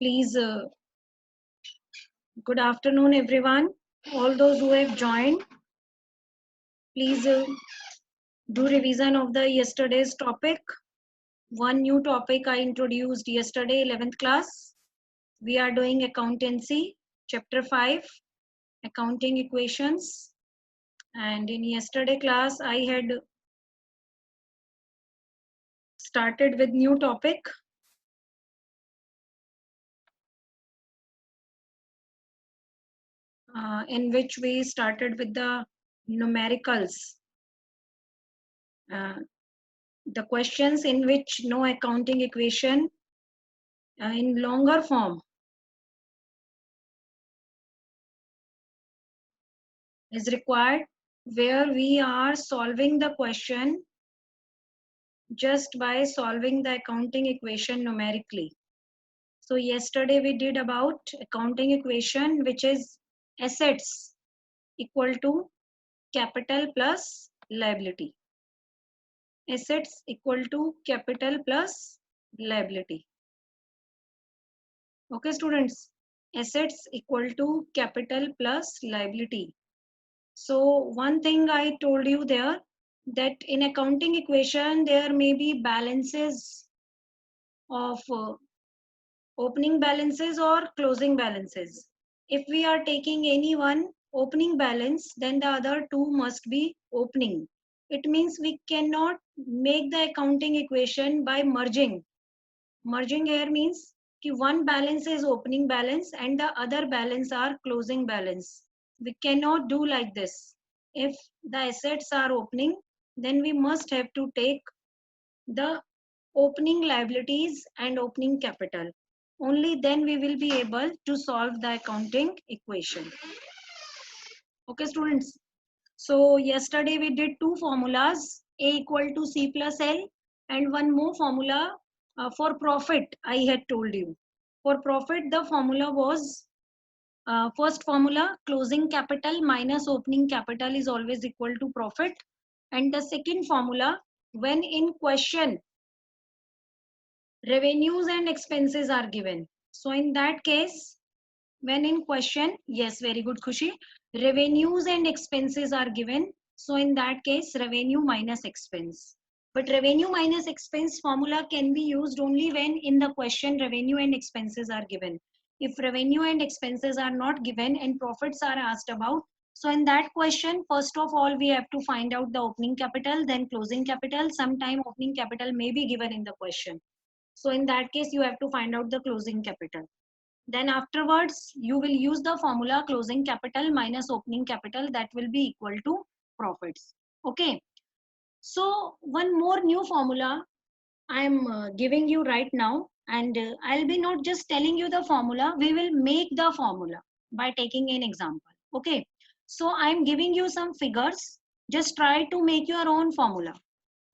Please, good afternoon, everyone. All those who have joined, please do revision of the yesterday's topic. One new topic I introduced yesterday, 11th class. We are doing accountancy, chapter 5, accounting equations. And in yesterday class, I had started with new topic. In which we started with the numericals. The questions in which no accounting equation in longer form is required, where we are solving the question just by solving the accounting equation numerically. So yesterday we did about accounting equation, which is assets equal to capital plus liability. Assets equal to capital plus liability. Okay, students, assets equal to capital plus liability. So one thing I told you there, that in accounting equation, there may be balances of opening balances or closing balances. If we are taking any one opening balance, then the other two must be opening. It means we cannot make the accounting equation by merging. Merging here means कि one balance is opening balance and the other balance are closing balance. We cannot do like this. If the assets are opening, then we must have to take the opening liabilities and opening capital. Only then we will be able to solve the accounting equation. Okay, students. So yesterday we did two formulas, A equal to C plus L, and one more formula for profit I had told you. For profit, the formula was first formula, closing capital minus opening capital is always equal to profit. And the second formula, when in question, revenues and expenses are given. So in that case, when in question, yes, very good, Khushi, revenues and expenses are given. So in that case, revenue minus expense. But revenue minus expense formula can be used only when in the question revenue and expenses are given. If revenue and expenses are not given and profits are asked about, so in that question, first of all, we have to find out the opening capital, then closing capital. Sometime opening capital may be given in the question. So in that case, you have to find out the closing capital. Then afterwards, you will use the formula closing capital minus opening capital, that will be equal to profits. Okay. So one more new formula I am giving you right now, and I'll be not just telling you the formula, we will make the formula by taking an example. Okay. So I'm giving you some figures. Just try to make your own formula.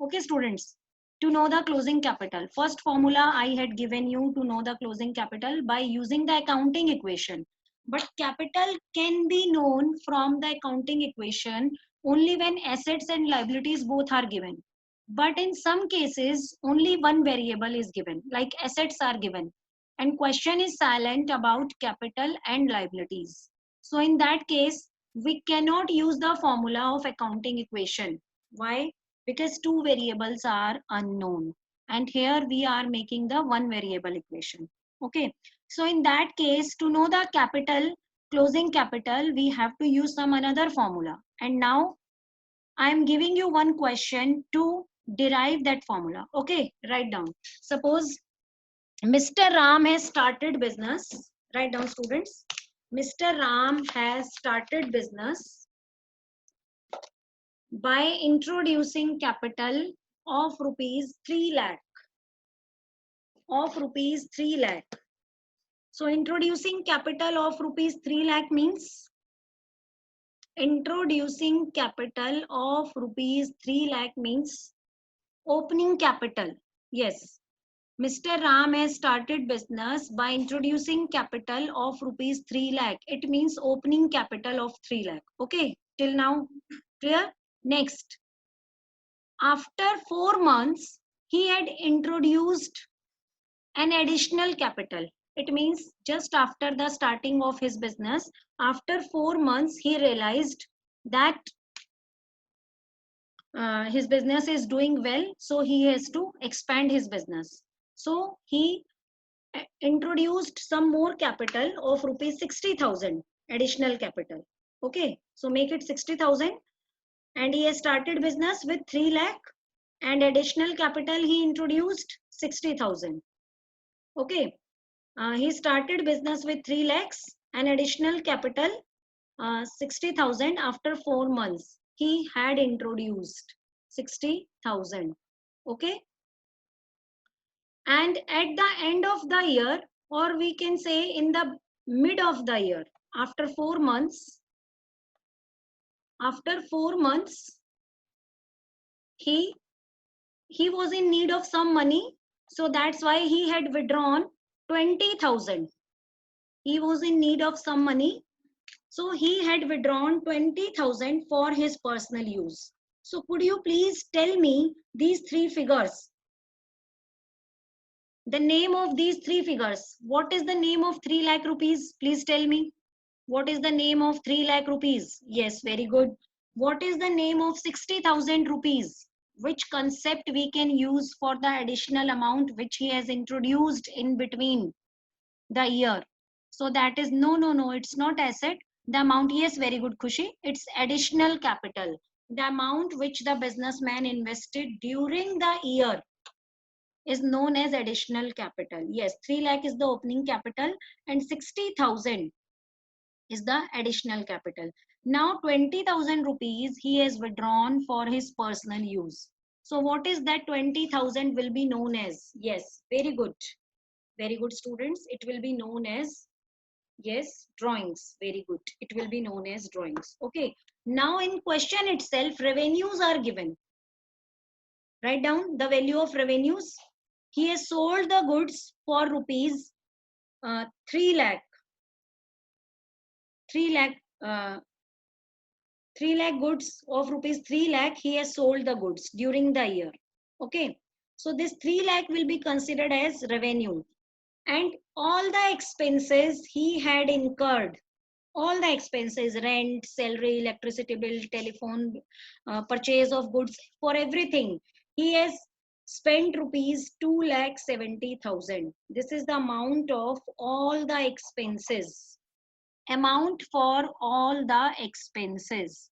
Okay, students. To know the closing capital, first formula I had given you to know the closing capital by using the accounting equation. But capital can be known from the accounting equation only when assets and liabilities both are given. But in some cases, only one variable is given, like assets are given, and question is silent about capital and liabilities. So in that case, we cannot use the formula of accounting equation. Why? Because two variables are unknown, and here we are making the one variable equation. Okay, so in that case, to know the capital, closing capital, we have to use some another formula. And now I am giving you one question to derive that formula. Okay, write down. Suppose Mr. Ram has started business. Write down, students. Mr. Ram has started business by introducing capital of rupees 3 lakh. Of rupees 3 lakh. So introducing capital of rupees 3 lakh means introducing capital of rupees 3 lakh means opening capital. Yes. Mr. Ram has started business by introducing capital of rupees 3 lakh. It means opening capital of 3 lakh. Okay. Till now, clear? Next. After 4 months, he had introduced an additional capital. It means just after the starting of his business, after 4 months, he realized that his business is doing well, so he has to expand his business. So he introduced some more capital of rupees 60,000 additional capital. Okay, so make it 60,000, and he has started business with 3 lakh, and additional capital he introduced 60,000. Okay, he started business with 3 lakhs and additional capital 60,000. After 4 months he had introduced 60,000. Okay, and at the end of the year, or we can say in the mid of the year, after 4 months, after 4 months he was in need of some money, so that's why he had withdrawn 20,000. He was in need of some money, so he had withdrawn 20,000 for his personal use. So could you please tell me these three figures, the name of these three figures? What is the name of 3 lakh rupees? Please tell me. What is the name of 3 lakh rupees? Yes, very good. What is the name of 60,000 rupees? Which concept we can use for the additional amount which he has introduced in between the year? So that is no, it's not asset. The amount, yes, very good, Khushi. It's additional capital. The amount which the businessman invested during the year is known as additional capital. Yes, 3 lakh is the opening capital and 60,000 is the additional capital. Now 20,000 rupees he has withdrawn for his personal use. So what is that 20,000 will be known as? Yes, very good. Very good, students. It will be known as, yes, drawings. Very good. It will be known as drawings. Okay. Now in question itself, revenues are given. Write down the value of revenues. He has sold the goods for rupees 3 lakh. 3 lakh. 3 lakh goods of rupees 3 lakh he has sold the goods during the year. Okay. So this 3 lakh will be considered as revenue. And all the expenses he had incurred, all the expenses, rent, salary, electricity bill, telephone, purchase of goods, for everything he has spent rupees 2,70,000. This is the amount of all the expenses, amount for all the expenses.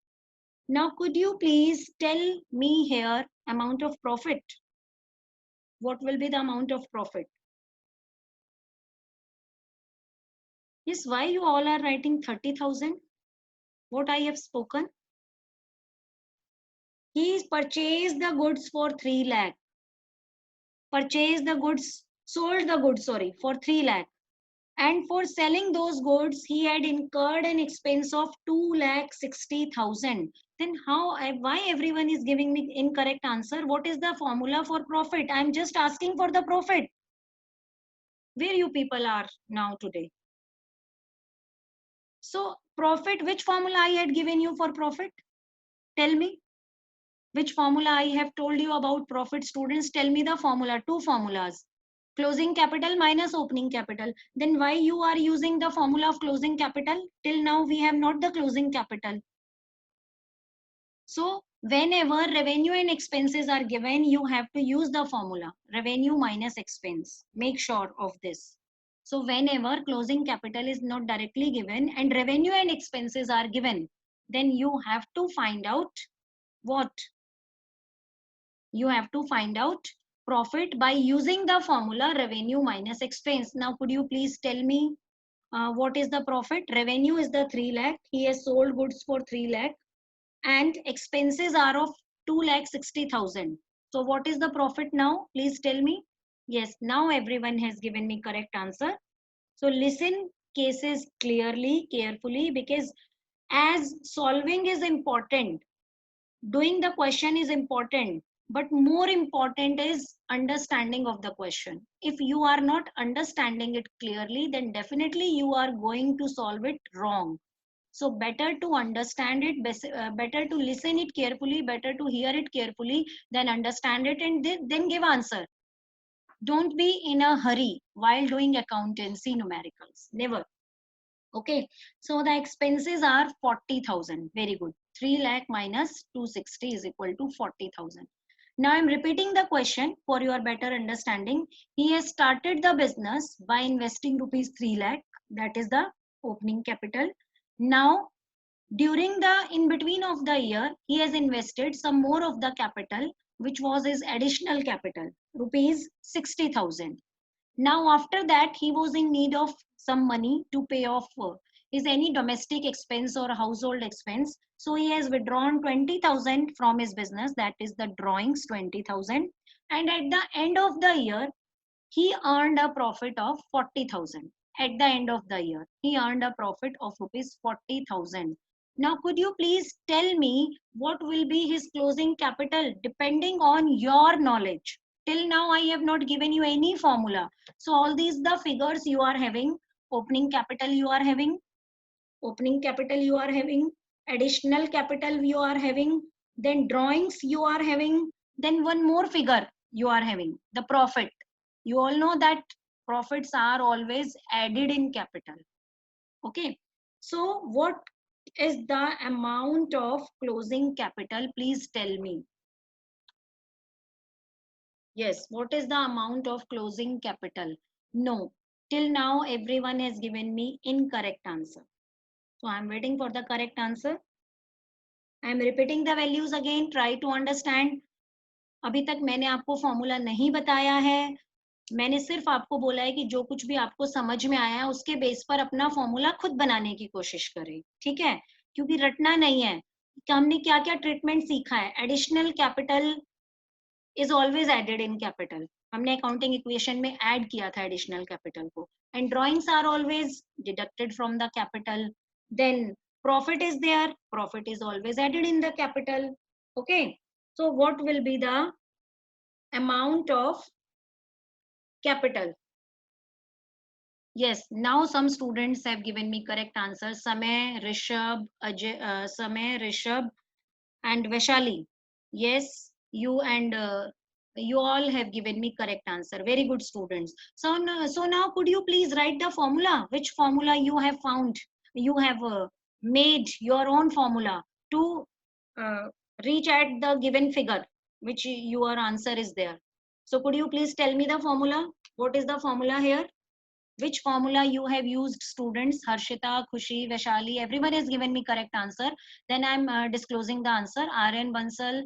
Now could you please tell me here amount of profit? What will be the amount of profit? Yes, why you all are writing 30,000? What I have spoken? He purchased the goods for 3 lakh. Purchased the goods, sold the goods, sorry, for 3 lakh. And for selling those goods, he had incurred an expense of 2,60,000. Then why everyone is giving me incorrect answer? What is the formula for profit? I'm just asking for the profit. Where you people are now today? So profit, which formula I had given you for profit? Tell me. Which formula I have told you about profit, students? Tell me the formula, two formulas. Closing capital minus opening capital. Then why you are using the formula of closing capital? Till now we have not the closing capital. So whenever revenue and expenses are given, you have to use the formula revenue minus expense. Make sure of this. So whenever closing capital is not directly given and revenue and expenses are given, then you have to find out what? You have to find out profit by using the formula revenue minus expense. Now could you please tell me what is the profit? Revenue is the 3 lakh. He has sold goods for 3 lakh and expenses are of 2,60,000. So what is the profit now? Please tell me. Yes, now everyone has given me correct answer. So listen cases clearly, carefully, because as solving is important, doing the question is important, but more important is understanding of the question. If you are not understanding it clearly, then definitely you are going to solve it wrong. So better to understand it, better to listen it carefully, better to hear it carefully, then understand it and then give answer. Don't be in a hurry while doing accountancy numericals. Never. Okay. So the expenses are 40,000. Very good. 3 lakh minus 260 is equal to 40,000. Now I'm repeating the question for your better understanding. He has started the business by investing rupees 3 lakh. That is the opening capital. Now during the in between of the year, he has invested some more of the capital, which was his additional capital, rupees 60,000. Now, after that, he was in need of some money to pay off his any domestic expense or household expense. So he has withdrawn 20,000 from his business. That is the drawings 20,000. And at the end of the year, he earned a profit of 40,000. At the end of the year, he earned a profit of rupees 40,000. Now, could you please tell me what will be his closing capital depending on your knowledge? Till now, I have not given you any formula. So, all these the figures you are having, opening capital you are having, opening capital you are having, additional capital you are having, then drawings you are having, then one more figure you are having, the profit. You all know that profits are always added in capital. Okay. So what is the amount of closing capital? Please tell me. Yes, what is the amount of closing capital? No, till now everyone has given me incorrect answer. So I'm waiting for the correct answer. I'm repeating the values again. Try to understand. अभी तक मैंने आपको formula नहीं बताया है. मैंने सिर्फ आपको बोला है कि जो कुछ भी आपको समझ में आया है उसके बेस पर अपना फॉर्मूला खुद बनाने की कोशिश करें. ठीक है, क्योंकि रटना नहीं है कि हमने क्या क्या ट्रीटमेंट सीखा है. Additional capital is always added in capital. हमने अकाउंटिंग इक्वेशन में ऐड किया था एडिशनल कैपिटल को. And drawings are always deducted from the capital. Then profit is there, profit is always added in the capital. Okay, so what will be the amount of capital? Yes, now some students have given me correct answer. Samay, Rishabh, Ajay, Samay, Rishabh, and Vaishali. Yes, you and you all have given me correct answer. Very good students. So, so now could you please write the formula? Which formula you have found? You have made your own formula to uh, reach at the given figure, which your answer is there. So could you please tell me the formula? What is the formula here? Which formula you have used, students? Harshita, Khushi, Vaishali, everyone has given me correct answer. Then I'm disclosing the answer. Aryan Bansal,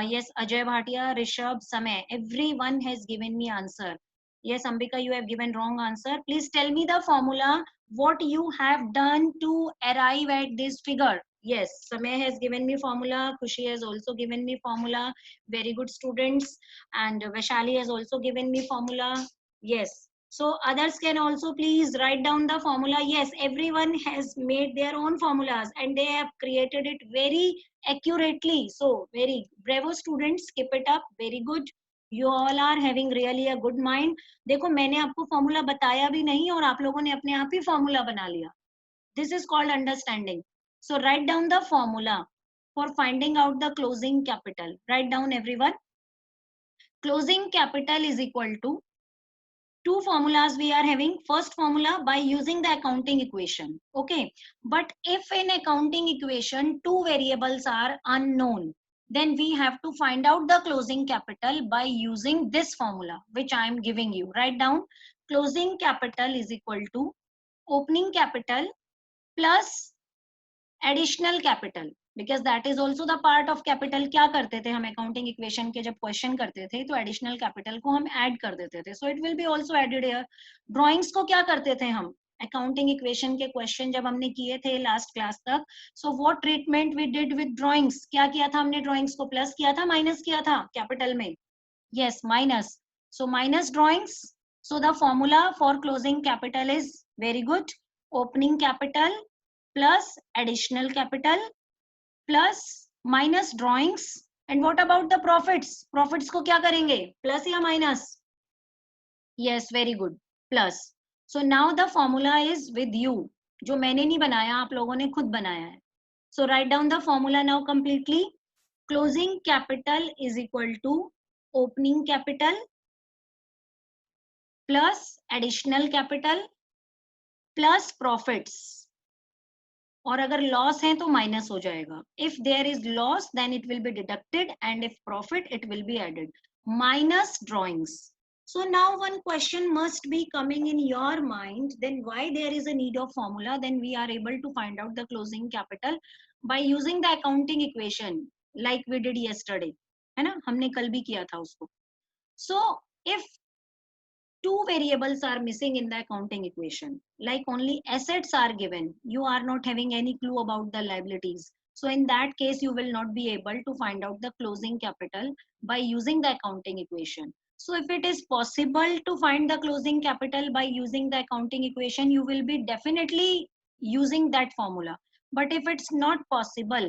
yes, Ajay Bhatia, Rishabh, Samay, everyone has given me answer. Yes, Ambika, you have given wrong answer. Please tell me the formula, what you have done to arrive at this figure. Yes, Samay has given me formula, Khushi has also given me formula. Very good students. And Vaishali has also given me formula. Yes, so others can also please write down the formula. Yes, everyone has made their own formulas and they have created it very accurately. So very bravo students, keep it up. Very good. You all are having really a good mind. देखो मैंने आपको formula बताया भी नहीं और आप लोगों ने अपने आप ही फॉर्मूला बना लिया. This is called understanding. So write down the formula for finding out the closing capital. Write down everyone. Closing capital is equal to two formulas we are having. First formula, by using the accounting equation. Okay, but if in accounting equation two variables are unknown, then we have to find out the closing capital by using this formula which I am giving you. Write down, closing capital is equal to opening capital plus additional capital, because that is also the part of capital. क्या करते थे हम accounting equation के जब question करते थे तो additional capital को हम ऐड कर देते थे. So it will be also added here. Drawings को क्या करते थे हम अकाउंटिंग इक्वेशन के क्वेश्चन जब हमने किए थे लास्ट क्लास तक. So what treatment we did with drawings? क्या किया था हमने? ड्रॉइंग्स को प्लस किया था, माइनस किया था कैपिटल में? yes, minus. So minus drawings. So the formula for closing capital is very good. Opening capital plus additional capital plus minus drawings. And what about the profits? Profits को क्या करेंगे? Plus या minus? Yes, very good. Plus. So now the formula is with you. जो मैंने नहीं बनाया, आप लोगों ने खुद बनाया है. So write down the formula now completely. Closing capital is equal to opening capital plus additional capital plus profits. और अगर लॉस है तो माइनस हो जाएगा. If there is loss then it will be deducted and if profit it will be added. Minus drawings. So now one question must be coming in your mind, then why there is a need of formula? Then we are able to find out the closing capital by using the accounting equation like we did yesterday. है ना, हमने कल भी किया था उसको. So if two variables are missing in the accounting equation, like only assets are given, you are not having any clue about the liabilities, so in that case you will not be able to find out the closing capital by using the accounting equation. So if it is possible to find the closing capital by using the accounting equation, you will be definitely using that formula. But if it's not possible,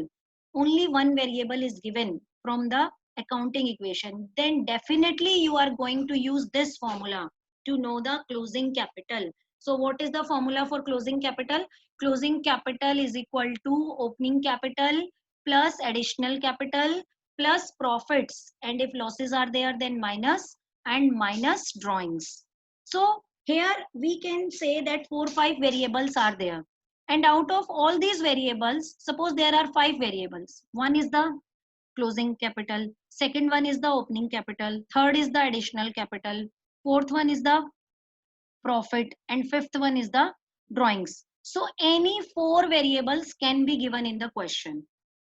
only one variable is given from the accounting equation, then definitely you are going to use this formula to know the closing capital. So what is the formula for closing capital? Closing capital is equal to opening capital plus additional capital plus profits, and if losses are there then minus, and minus drawings. So here we can say that 4-5 variables are there, and out of all these variables, suppose there are 5 variables. One is the closing capital, second one is the opening capital, third is the additional capital, fourth one is the profit, and fifth one is the drawings. So any 4 variables can be given in the question.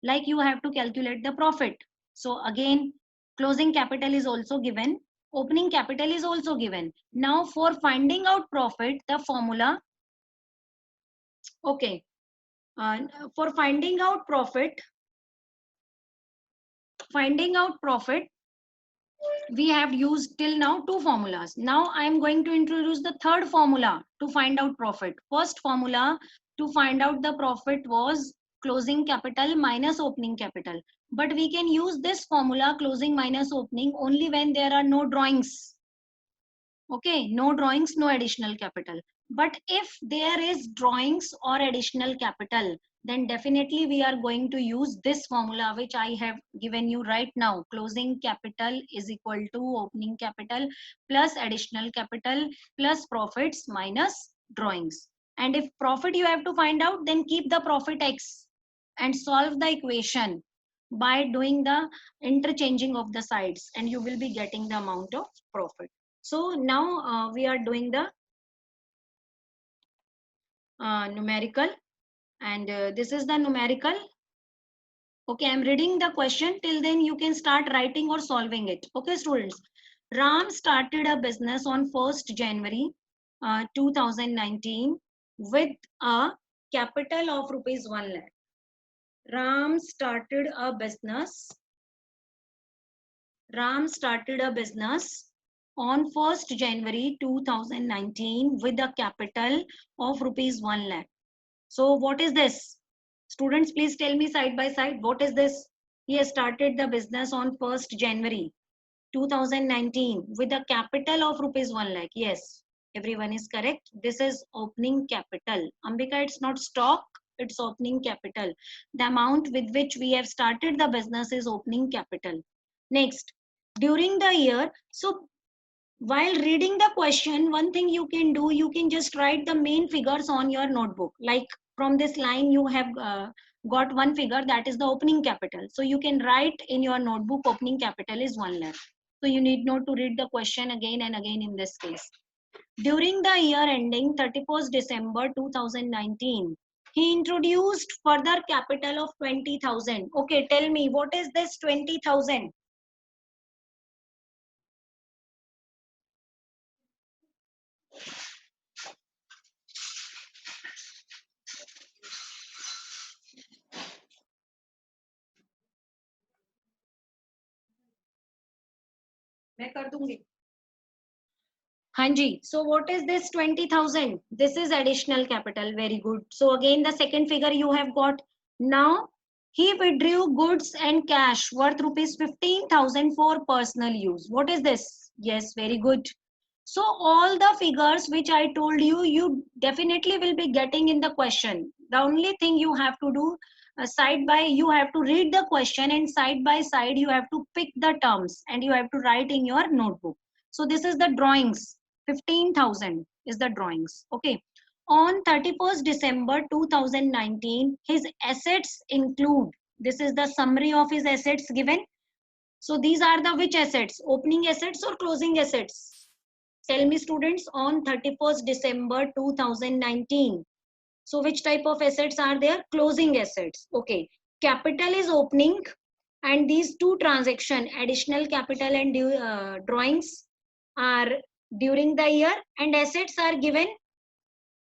Like you have to calculate the profit. So again, closing capital is also given, opening capital is also given. Now for finding out profit, the formula, okay, for finding out profit, we have used till now 2 formulas. Now I am going to introduce the third formula to find out profit. First formula to find out the profit was closing capital minus opening capital. But we can use this formula, closing minus opening, only when there are no drawings. Okay, no drawings, no additional capital. But if there is drawings or additional capital, then definitely we are going to use this formula which I have given you right now. Closing capital is equal to opening capital plus additional capital plus profits minus drawings. And if profit you have to find out, then keep the profit X and solve the equation by doing the interchanging of the sides, and you will be getting the amount of profit. So now we are doing the numerical, and this is the numerical. Okay, I'm reading the question. Till then you can start writing or solving it. Okay, students. Ram started a business on 1st January 2019 with a capital of rupees 1 lakh. Ram started a business on 1st January 2019 with a capital of rupees 1 lakh. So what is this? Students, please tell me side by side, what is this? He has started the business on 1st January 2019 with a capital of rupees 1 lakh. Yes, everyone is correct. This is opening capital. Ambika, it's not stock, it's opening capital. The amount with which we have started the business is opening capital. Next, during the year, so while reading the question, one thing you can do, you can just write the main figures on your notebook. Like from this line, you have got one figure, that is the opening capital. So you can write in your notebook, opening capital is 1 lakh. So you need not to read the question again and again in this case. During the year ending 31st December 2019, he introduced further capital of 20,000. Okay, tell me, what is this 20,000? मैं कर दूंगी. Hanji, so what is this 20,000? This is additional capital. Very good. So again, the second figure you have got. Now, he withdrew goods and cash worth rupees 15,000 for personal use. What is this? Yes, very good. So all the figures which I told you, you definitely will be getting in the question. The only thing you have to do, side by, you have to read the question, and side by side you have to pick the terms and you have to write in your notebook. So this is the drawings. 15,000 is the drawings. Okay. On 31st December 2019, his assets include, this is the summary of his assets given. So these are the which assets? Opening assets or closing assets? Tell me students, on 31st December 2019. So which type of assets are there? Closing assets. Okay. Capital is opening, and these two transaction, additional capital and drawings, are during the year, and assets are given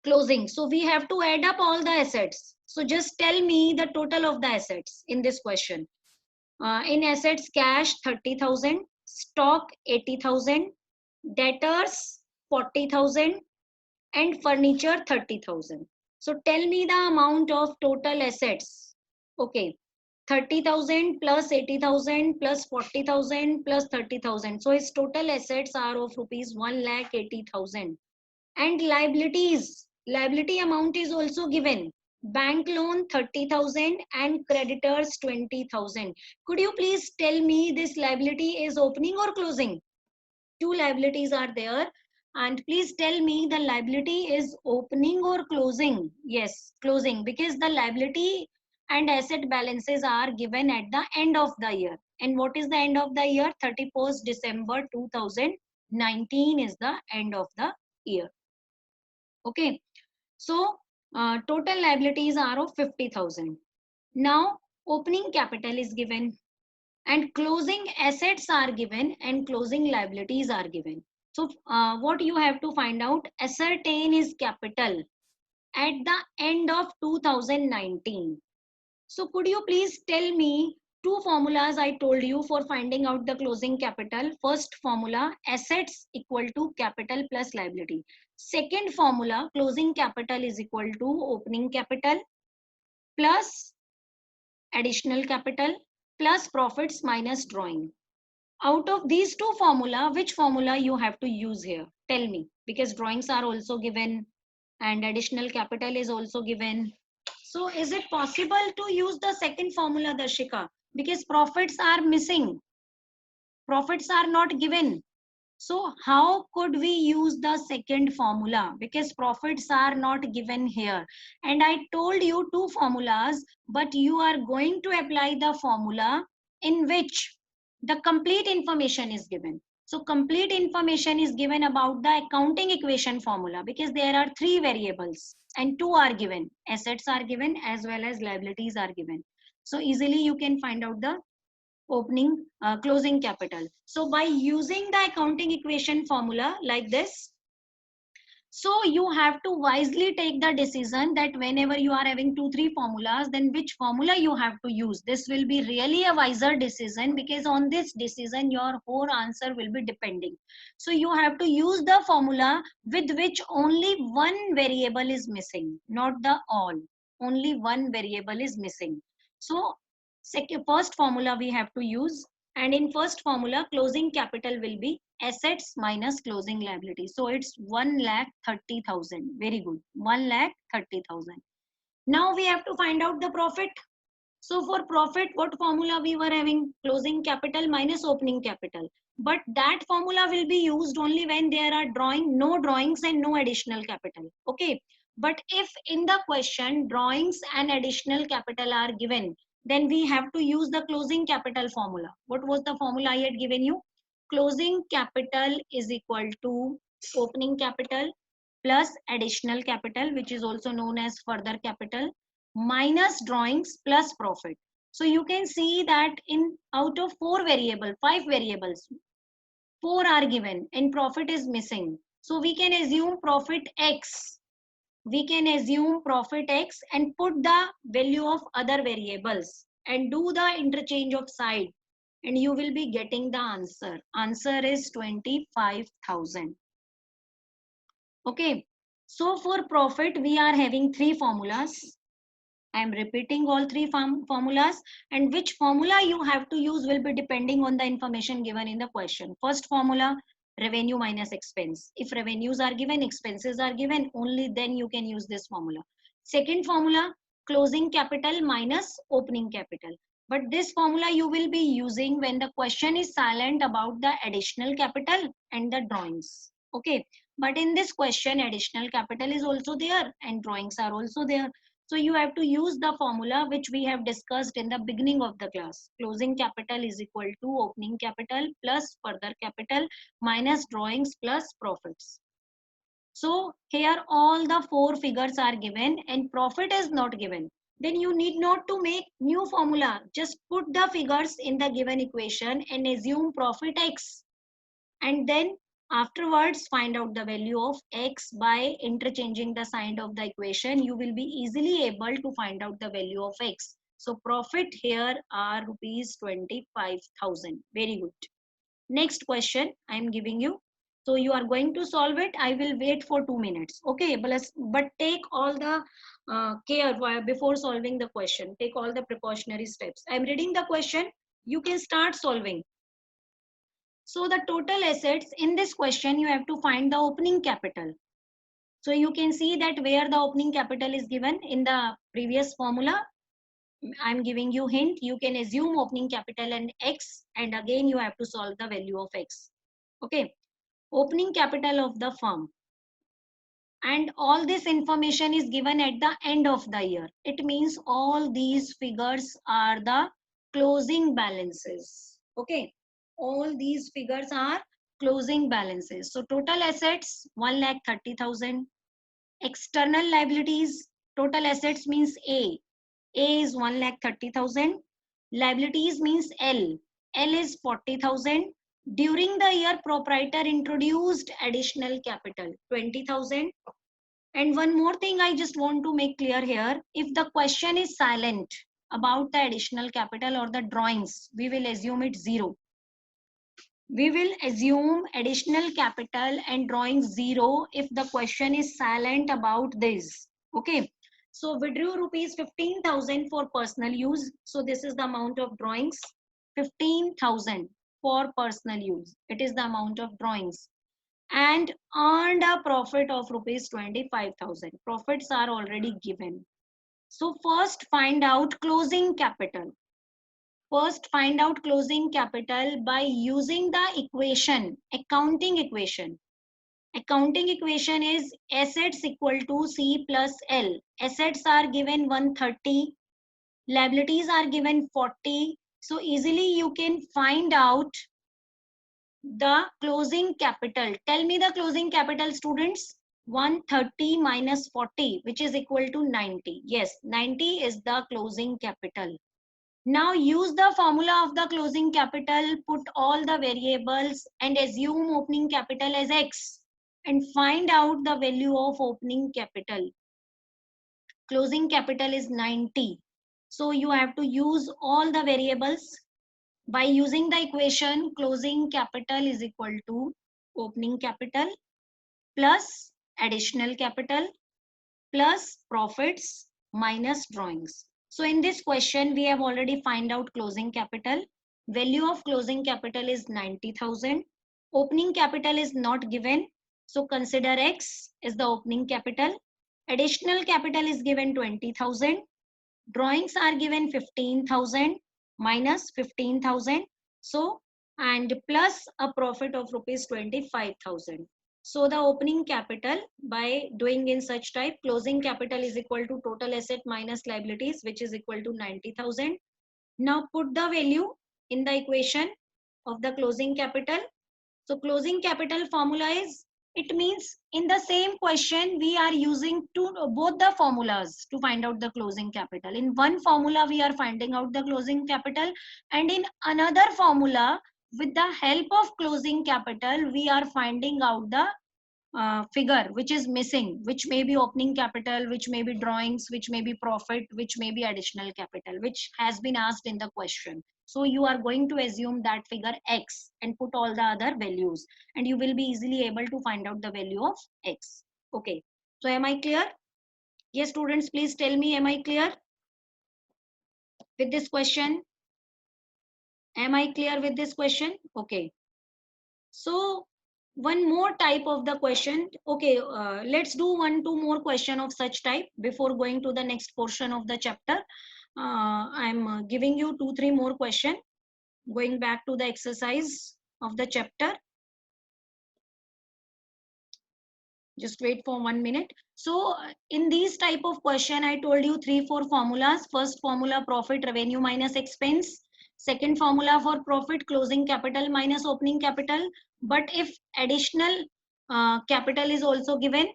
closing. So we have to add up all the assets. So just tell me the total of the assets in this question. In assets, cash 30,000, stock 80,000, debtors 40,000, and furniture 30,000. So tell me the amount of total assets. Okay, 30,000 plus 80,000 plus 40,000 plus 30,000. So his total assets are of rupees 1,80,000. And liabilities, liability amount is also given. Bank loan 30,000 and creditors 20,000. Could you please tell me this liability is opening or closing? Two liabilities are there, and please tell me the liability is opening or closing. Yes, closing, because the liability and asset balances are given at the end of the year. And what is the end of the year? 31st December 2019 is the end of the year. Okay, so total liabilities are of 50,000. Now opening capital is given, and closing assets are given, and closing liabilities are given. So what you have to find out, ascertain is capital at the end of 2019. So could you please tell me two formulas I told you for finding out the closing capital? First formula, assets equal to capital plus liability. Second formula, closing capital is equal to opening capital plus additional capital plus profits minus drawing. Out of these two formula, which formula you have to use here? Tell me, because drawings are also given and additional capital is also given. So is it possible to use the second formula, Darshika? Because profits are missing. Profits are not given. So how could we use the second formula? Because profits are not given here. And I told you two formulas, but you are going to apply the formula in which the complete information is given. So complete information is given about the accounting equation formula, because there are three variables and two are given. Assets are given as well as liabilities are given. So easily you can find out the closing capital. So by using the accounting equation formula like this, so you have to wisely take the decision that whenever you are having 2-3 formulas, then which formula you have to use. This will be really a wiser decision, because on this decision your whole answer will be depending. So you have to use the formula with which only one variable is missing, not the all. Only one variable is missing. So first formula we have to use, and in first formula closing capital will be assets minus closing liability. So it's 1,30,000. Very good, 1,30,000. Now we have to find out the profit. So for profit, what formula we were having? Closing capital minus opening capital. But that formula will be used only when there are no drawings and no additional capital. Okay. But if in the question drawings and additional capital are given, then we have to use the closing capital formula. What was the formula I had given you? Closing capital is equal to opening capital plus additional capital, which is also known as further capital, minus drawings plus profit. So you can see that in out of 5 variables, 4 are given and profit is missing. So we can assume profit X. We can assume profit X and put the value of other variables and do the interchange of side, and you will be getting the answer. Answer is 25,000. Okay. So for profit, we are having 3 formulas. I am repeating all 3 formulas, and which formula you have to use will be depending on the information given in the question. First formula, revenue minus expense. If revenues are given, expenses are given, only then you can use this formula. Second formula, closing capital minus opening capital. But this formula you will be using when the question is silent about the additional capital and the drawings. Okay. But in this question, additional capital is also there and drawings are also there. So you have to use the formula which we have discussed in the beginning of the class. Closing capital is equal to opening capital plus further capital minus drawings plus profits. So here all the four figures are given and profit is not given. Then you need not to make new formula. Just put the figures in the given equation and assume profit X. And then afterwards find out the value of X by interchanging the sign of the equation. You will be easily able to find out the value of X. So profit here are rupees 25,000. Very good. Next question I am giving you. So you are going to solve it. I will wait for 2 minutes. Okay, but take all the care before solving the question. Take all the precautionary steps. I am reading the question. You can start solving. So the total assets in this question, you have to find the opening capital. So you can see that where the opening capital is given in the previous formula. I'm giving you hint. You can assume opening capital and X, and again you have to solve the value of X. Okay. Opening capital of the firm, and all this information is given at the end of the year. It means all these figures are the closing balances. Okay, all these figures are closing balances. So total assets 1,30,000. External liabilities, total assets means A is 1,30,000. Liabilities means L is 40,000. During the year, proprietor introduced additional capital 20,000. And one more thing I just want to make clear here, if the question is silent about the additional capital or the drawings, we will assume it zero. We will assume additional capital and drawings zero if the question is silent about this. Okay. So withdrew rupees 15,000 for personal use. So this is the amount of drawings. 15,000 for personal use. It is the amount of drawings. And earned a profit of rupees 25,000. Profits are already given. So first find out closing capital. First, find out closing capital by using the equation, accounting equation. Accounting equation is assets equal to C plus L. Assets are given 130, liabilities are given 40. So easily you can find out the closing capital. Tell me the closing capital, students. 130 minus 40, which is equal to 90. Yes, 90 is the closing capital. Now use the formula of the closing capital, put all the variables and assume opening capital as X and find out the value of opening capital. Closing capital is 90. So you have to use all the variables. By using the equation, closing capital is equal to opening capital plus additional capital plus profits minus drawings. So in this question, we have already find out closing capital. Value of closing capital is 90,000. Opening capital is not given. So consider X is the opening capital. Additional capital is given 20,000. Drawings are given 15,000 minus 15,000. So, and plus a profit of rupees 25,000. So the opening capital, by doing in such type, closing capital is equal to total asset minus liabilities, which is equal to 90,000. Now put the value in the equation of the closing capital. So closing capital formula is, it means in the same question we are using both the formulas to find out the closing capital. In one formula we are finding out the closing capital, and in another formula with the help of closing capital we are finding out the figure which is missing, which may be opening capital, which may be drawings, which may be profit, which may be additional capital, which has been asked in the question. So you are going to assume that figure X and put all the other values, and you will be easily able to find out the value of X. Okay. So am I clear? Yes, students, please tell me, am I clear with this question? Am I clear with this question? Okay. So one more type of the question. Okay, let's do 1-2 more question of such type before going to the next portion of the chapter. I'm giving you 2-3 more question. Going back to the exercise of the chapter. Just wait for 1 minute. So in these type of question, I told you 3-4 formulas. First formula, profit revenue minus expense. Second formula for profit, closing capital minus opening capital. But if additional capital is also given,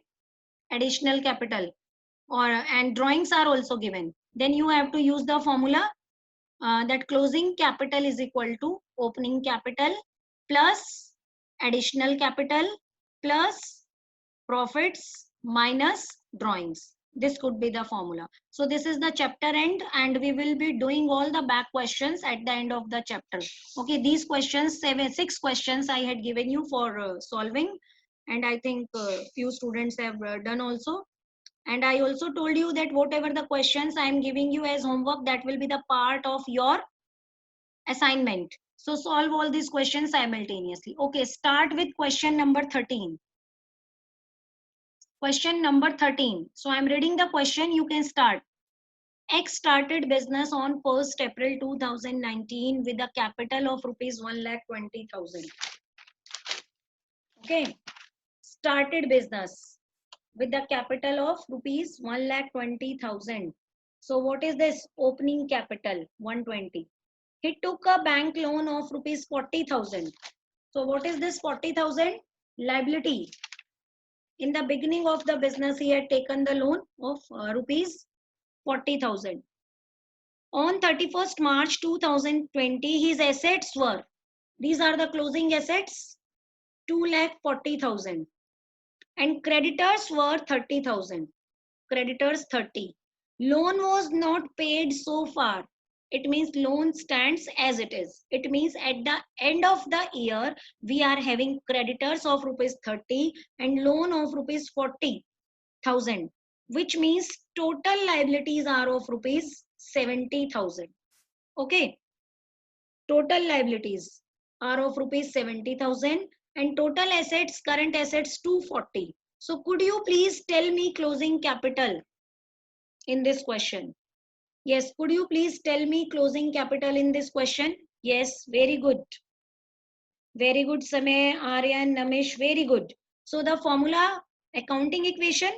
additional capital, or and drawings are also given, then you have to use the formula that closing capital is equal to opening capital plus additional capital plus profits minus drawings. This could be the formula. So this is the chapter end, and we will be doing all the back questions at the end of the chapter. Okay, these questions, 6 questions I had given you for solving, and I think few students have done also. And I also told you that whatever the questions I am giving you as homework, that will be the part of your assignment. So solve all these questions simultaneously. Okay, start with question number 13. Question number 13. So I'm reading the question. You can start. X started business on 1st April 2019 with a capital of rupees 1,20,000. Okay. Started business with the capital of rupees 1,20,000. So what is this opening capital? 120. He took a bank loan of rupees 40,000. So what is this 40,000? Liability. In the beginning of the business, he had taken the loan of rupees 40,000. On 31st March 2020, his assets were, these are the closing assets, 2,40,000. And creditors were 30,000. Creditors 30. Loan was not paid so far. It means loan stands as it is. It means at the end of the year, we are having creditors of rupees 30 and loan of rupees 40,000, which means total liabilities are of rupees 70,000. Okay. Total liabilities are of rupees 70,000 and total assets, current assets 240. So could you please tell me closing capital in this question? Yes, could you please tell me closing capital in this question? Yes, very good. Very good, Samay, Aryan, Namish, very good. So the formula, accounting equation,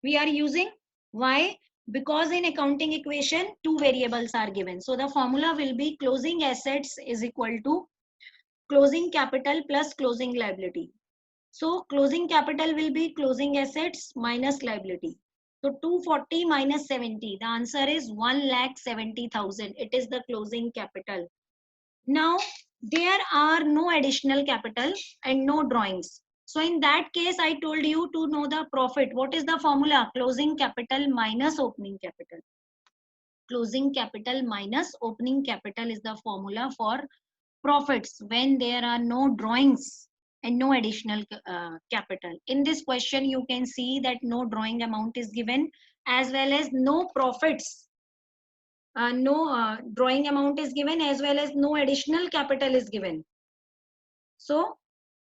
we are using. Why? Because in accounting equation, two variables are given. So the formula will be closing assets is equal to closing capital plus closing liability. So closing capital will be closing assets minus liability. So 240 minus 70, the answer is 1,70,000. It is the closing capital. Now there are no additional capital and no drawings. So in that case, I told you to know the profit. What is the formula? Closing capital minus opening capital. Closing capital minus opening capital is the formula for profits when there are no drawings and no additional capital. In this question, you can see that no drawing amount is given as well as no profits. No drawing amount is given as well as no additional capital is given. So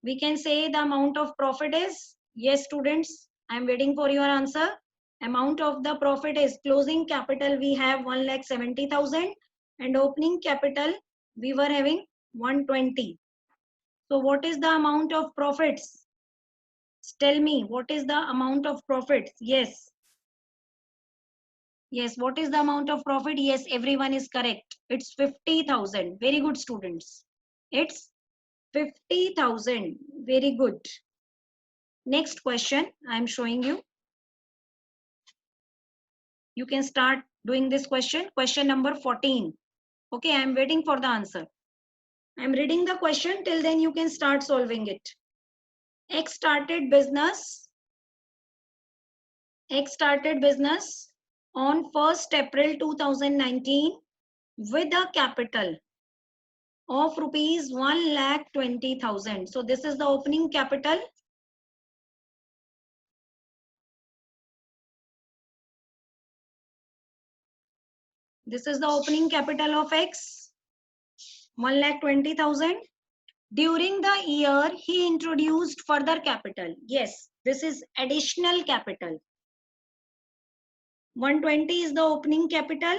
we can say the amount of profit is, yes students, I am waiting for your answer. Amount of the profit is closing capital we have 1,70,000 and opening capital we were having 120. So what is the amount of profits? Tell me, what is the amount of profits? Yes. Yes, what is the amount of profit? Yes, everyone is correct. It's 50,000. Very good, students. It's 50,000. Very good. Next question I'm showing you. You can start doing this question. Question number 14. Okay, I'm waiting for the answer. I'm reading the question. Till then you can start solving it. X started business on 1st April 2019 with a capital of rupees 1,20,000. So this is the opening capital. This is the opening capital of X, 1,20,000. During the year, he introduced further capital. Yes, this is additional capital. 120 is the opening capital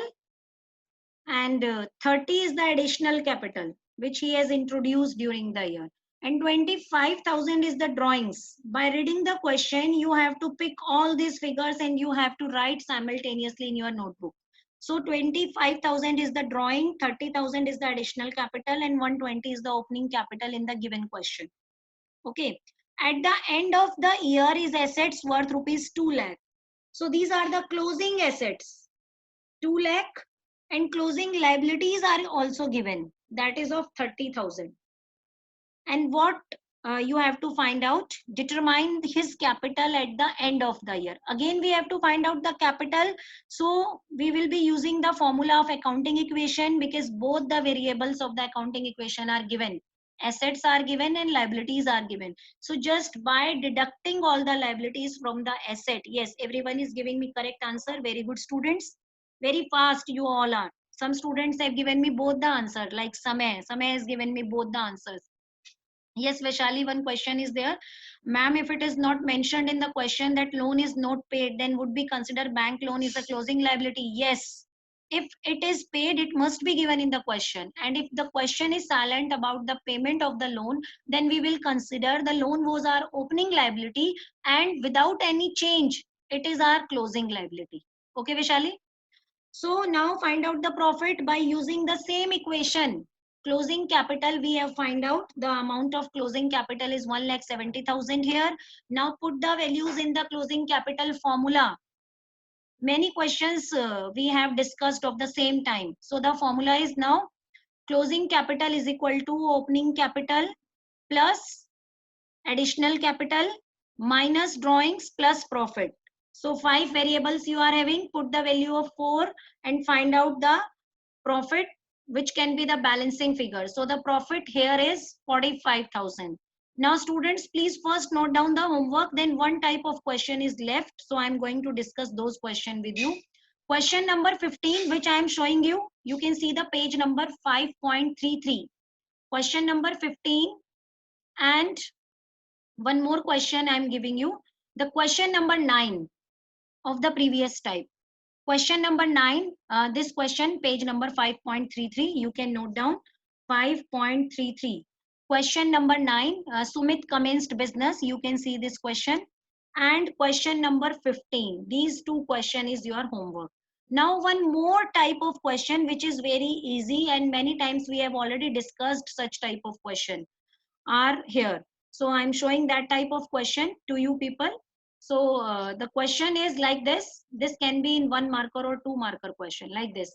and 30 is the additional capital which he has introduced during the year. and 25,000 is the drawings. By reading the question, you have to pick all these figures and you have to write simultaneously in your notebook. So 25,000 is the drawing, 30,000 is the additional capital, and 120 is the opening capital in the given question. Okay. At the end of the year is assets worth rupees 2 lakh. So these are the closing assets, 2 lakh, and closing liabilities are also given, that is of 30,000. And what you have to find out, determine his capital at the end of the year. Again we have to find out the capital, so we will be using the formula of accounting equation, because both the variables of the accounting equation are given, assets are given and liabilities are given. So just by deducting all the liabilities from the asset, yes, everyone is giving me correct answer, very good students, very fast you all are. Some students have given me both the answer, like Samay has given me both the answers. Yes, Vaishali, one question is there. Ma'am, if it is not mentioned in the question that loan is not paid, then would be considered bank loan is a closing liability? Yes. If it is paid, it must be given in the question. And if the question is silent about the payment of the loan, then we will consider the loan was our opening liability, and without any change, it is our closing liability. Okay, Vaishali? So now find out the profit by using the same equation. Closing capital, we have find out the amount of closing capital is 1,70,000 here. Now put the values in the closing capital formula. Many questions we have discussed of the same time. So the formula is now closing capital is equal to opening capital plus additional capital minus drawings plus profit. So 5 variables you are having, put the value of 4 and find out the profit, which can be the balancing figure. So the profit here is 45,000. Now students, please first note down the homework, then one type of question is left. So I'm going to discuss those questions with you. Question number 15, which I am showing you, you can see the page number 5.33. Question number 15, and one more question I'm giving you. The question number 9 of the previous type. Question number 9, this question, page number 5.33, you can note down 5.33. Question number 9, Sumit commenced business, you can see this question. And question number 15, these two question is your homework. Now one more type of question which is very easy, and many times we have already discussed such type of question are here. So I'm showing that type of question to you people. So the question is like this. This can be in 1 marker or 2 marker question like this.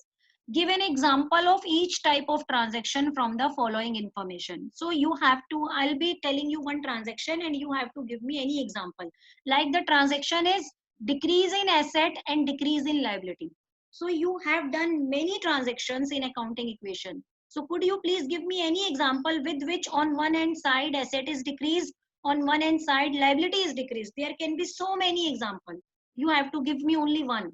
Give an example of each type of transaction from the following information. So you have to, I'll be telling you one transaction and you have to give me any example. Like the transaction is decrease in asset and decrease in liability. So you have done many transactions in accounting equation. So could you please give me any example with which on one hand side asset is decreased, on one hand side liability is decreased? There can be so many examples. You have to give me only one.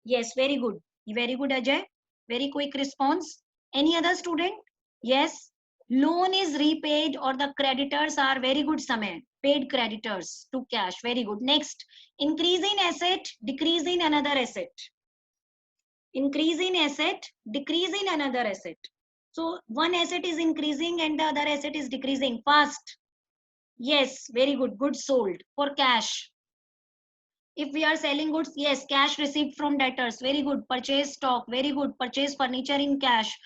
Yes, very good. Very good, Ajay. Very quick response. Any other student? Yes. Loan is repaid or the creditors are very good, Samay. Paid creditors to cash. Very good. Next, increase in asset, decrease in another asset. Increase in asset, decrease in another asset. So one asset is increasing and the other asset is decreasing fast. Yes, very good. Goods sold for cash. If we are selling goods, yes, cash received from debtors. Very good. Purchase stock. Very good. Purchase furniture in cash.